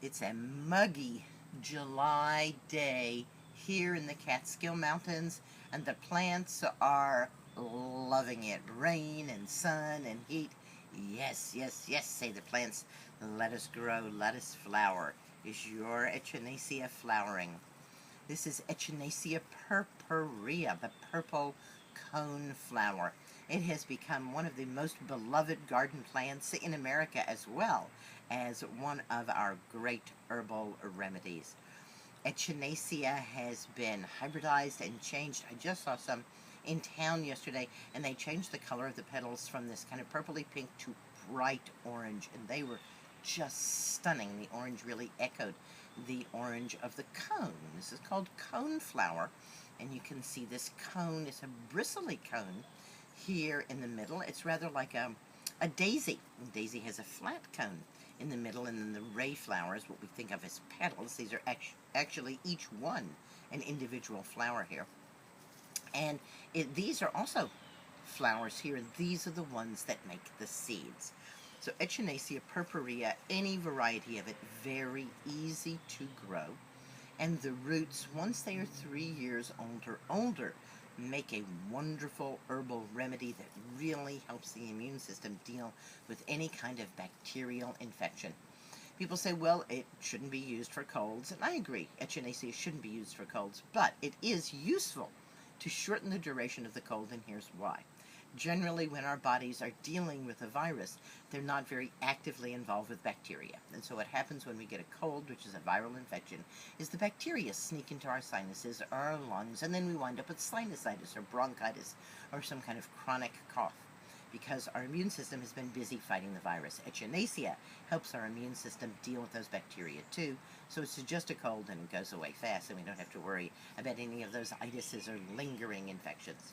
It's a muggy July day here in the Catskill Mountains, and the plants are loving it. Rain and sun and heat. Yes, yes, yes, say the plants. Let us grow, let us flower. Is your Echinacea flowering? This is Echinacea purpurea, the purple cone flower. It has become one of the most beloved garden plants in America, as well as one of our great herbal remedies. Echinacea has been hybridized and changed. I just saw some in town yesterday, and they changed the color of the petals from this kind of purpley pink to bright orange, and they were just stunning. The orange really echoed the orange of the cone. This is called coneflower, and you can see this cone is a bristly cone here in the middle. It's rather like a daisy. Daisy has a flat cone in the middle, and then the ray flowers, what we think of as petals, these are actually each one an individual flower here. And these are also flowers here, and these are the ones that make the seeds. So Echinacea purpurea, any variety of it, very easy to grow. And the roots, once they are 3 years old or older, make a wonderful herbal remedy that really helps the immune system deal with any kind of bacterial infection. People say, well, it shouldn't be used for colds, and I agree, Echinacea shouldn't be used for colds, but it is useful to shorten the duration of the cold, and here's why. Generally, when our bodies are dealing with a virus, they're not very actively involved with bacteria. And so what happens when we get a cold, which is a viral infection, is the bacteria sneak into our sinuses or our lungs, and then we wind up with sinusitis or bronchitis or some kind of chronic cough, because our immune system has been busy fighting the virus. Echinacea helps our immune system deal with those bacteria too, so it's just a cold and it goes away fast, and we don't have to worry about any of those itises or lingering infections.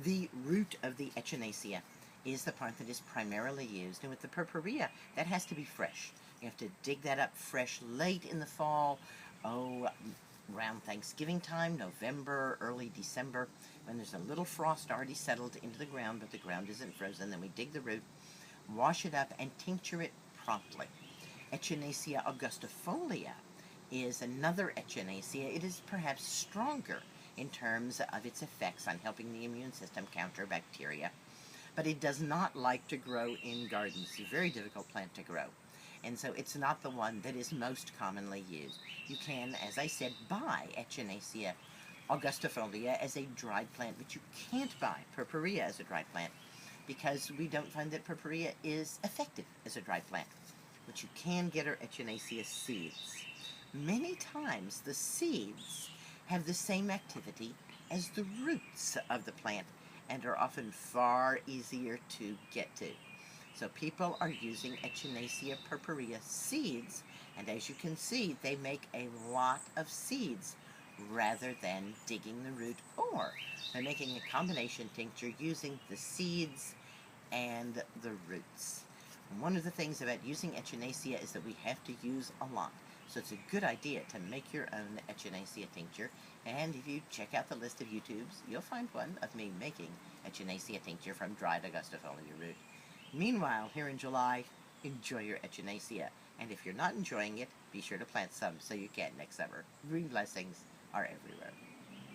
The root of the Echinacea is the part that is primarily used, and with the purpurea, that has to be fresh. You have to dig that up fresh late in the fall, around Thanksgiving time, November, early December, when there's a little frost already settled into the ground, but the ground isn't frozen. Then we dig the root, wash it up, and tincture it promptly. Echinacea augustifolia is another Echinacea. It is perhaps stronger in terms of its effects on helping the immune system counter bacteria, but it does not like to grow in gardens. It's a very difficult plant to grow, and so it's not the one that is most commonly used. You can, as I said, buy Echinacea augustifolia as a dried plant, but you can't buy purpurea as a dried plant because we don't find that purpurea is effective as a dried plant. But you can get our Echinacea seeds. Many times the seeds have the same activity as the roots of the plant and are often far easier to get to. So people are using Echinacea purpurea seeds, and as you can see, they make a lot of seeds rather than digging the root, or they're making a combination tincture using the seeds and the roots. And one of the things about using Echinacea is that we have to use a lot. So it's a good idea to make your own Echinacea tincture, and if you check out the list of YouTubes, you'll find one of me making Echinacea tincture from dried augustifolia root. Meanwhile, here in July, enjoy your Echinacea, and if you're not enjoying it, be sure to plant some so you can next summer. Green blessings are everywhere.